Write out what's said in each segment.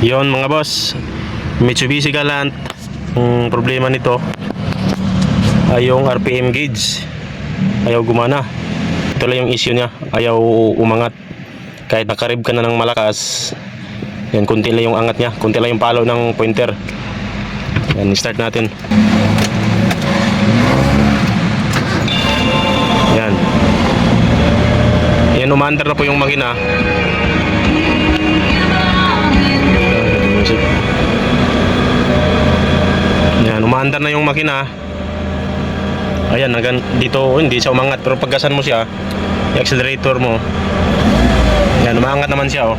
Yon mga boss, Mitsubishi Galant. Ang problema nito ay yung RPM gauge, ayaw gumana. Ito lang yung issue niya, ayaw umangat. Kahit nakarib ka na ng malakas, yan, kunti lang yung angat niya, kunti lang yung palo ng pointer. Yan, start natin. Yan. Yan, umaandar na po yung makina. Yan, umaandar na yung makina. Ayan, dito hindi siya umangat, pero paggasan mo siya, yung accelerator mo, yan, umaangat naman siya, oh.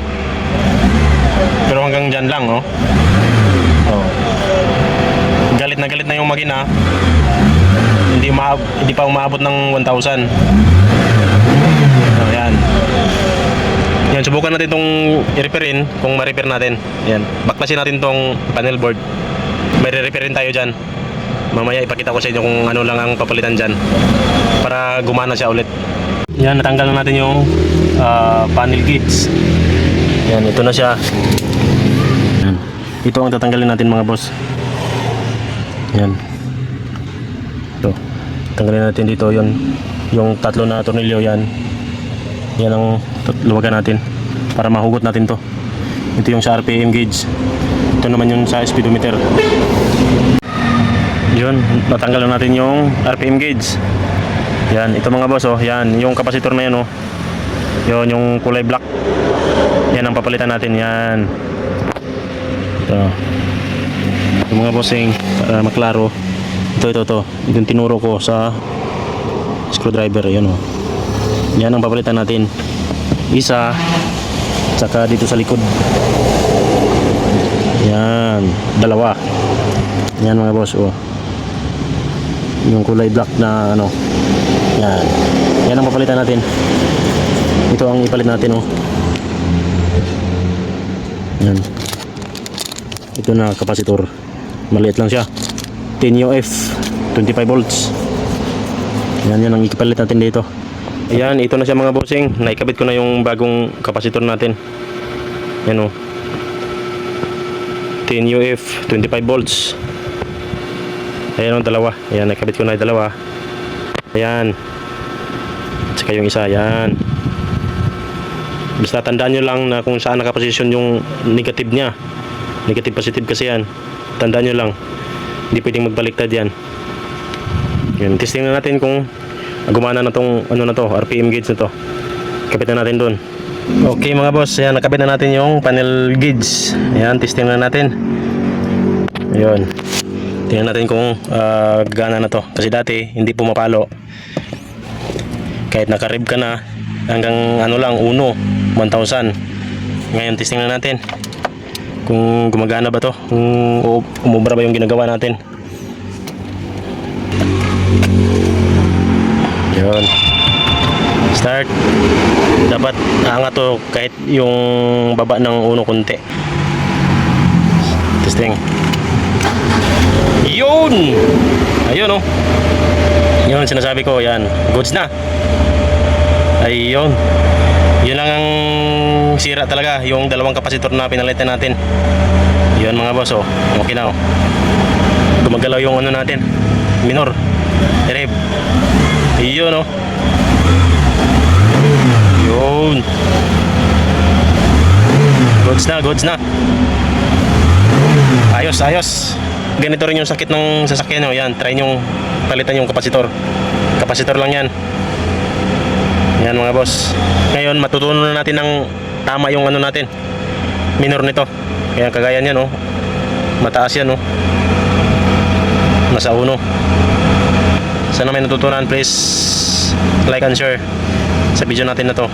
Pero hanggang dyan lang, oh. Oh. Galit na yung makina. Hindi pa umaabot ng 1,000. Oh, yan. Yan, subukan natin tong i-repairin kung ma-repair natin. Yan, baklasin natin tong panel board. May re-repairin tayo dyan. Mamaya ipakita ko sa inyo kung ano lang ang papalitan dyan para gumana siya ulit. Yan, natanggal na natin yung panel gauge. Yan, ito na siya. Yan. Ito ang tatanggalin natin mga boss. Yan. Ito. Tanggalin natin dito yung tatlo na tornilyo yan. Yan ang luwagan natin para mahugot natin to. Ito yung sa RPM gauge. Ito naman yung sa speedometer. Yun, natanggal na natin yung RPM gauge. Yan, ito mga boss, oh. Yan, yung kapasitor na yan, oh. Yun, yung kulay black. Yan ang papalitan natin, yan. Ito. Ito mga bossing, para maklaro. Ito. Yung tinuro ko sa screwdriver, yan, oh. Yan ang papalitan natin. Isa, tsaka dito sa likod. Yan, dalawa. Yan mga boss, oh. Yung kulay black na ano. Yan. Yan ang papalitan natin. Ito ang ipalit natin, oh. Yan. Ito na kapasitor. Maliit lang siya. 10 UF, 25 volts. Yan ang ipalit natin dito. Ayan, ito na siya mga bossing. Naikabit ko na yung bagong kapasitor natin. Yan, oh. 10 UF, 25 volts. Ayan ang dalawa. Ayan, nakabit ko na yung dalawa. Ayan. Saka yung isa. Ayan. Basta tandaan nyo lang na kung saan nakaposisyon yung negative nya. Negative positive kasi yan. Tandaan nyo lang. Hindi pwedeng magbaliktad yan. Ayan. Testing na natin kung gumana na tong ano na to, RPM gauge na to. Kapit na natin dun. Okay mga boss. Ayan, nakabit na natin yung panel gauge. Ayan, testing na natin. Ayan. Tingnan natin kung gana na to. Kasi dati hindi pumapalo. Kahit nakarib ka na hanggang ano lang, 1,000. Ngayon testing na natin kung gumagana ba to, kung umubra ba yung ginagawa natin. Yun. Start. Dapat aangat to kahit yung baba ng 1 konti. Testing. Yun! Ayun, oh. Yun, sinasabi ko, yan. Goods na. Ayun. Yun lang ang sira talaga, yung dalawang kapasitor na pinalitan natin. Yun mga boss, oh. Okay na, oh. Gumagalaw yung ano natin. Minor. Rev. Ayun, oh. Yun. Goods na. Ayos. Ganito rin yung sakit ng sasakyan nyo. Yan, try nyo palitan yung kapasitor. Kapasitor lang yan. Yan mga boss. Ngayon, matutunan na natin ng tama yung ano natin. Minor nito. Kaya kagaya niyan, oh. Mataas yan, oh. Nasa 1. Sana may natutunan. Please like and share sa video natin na to.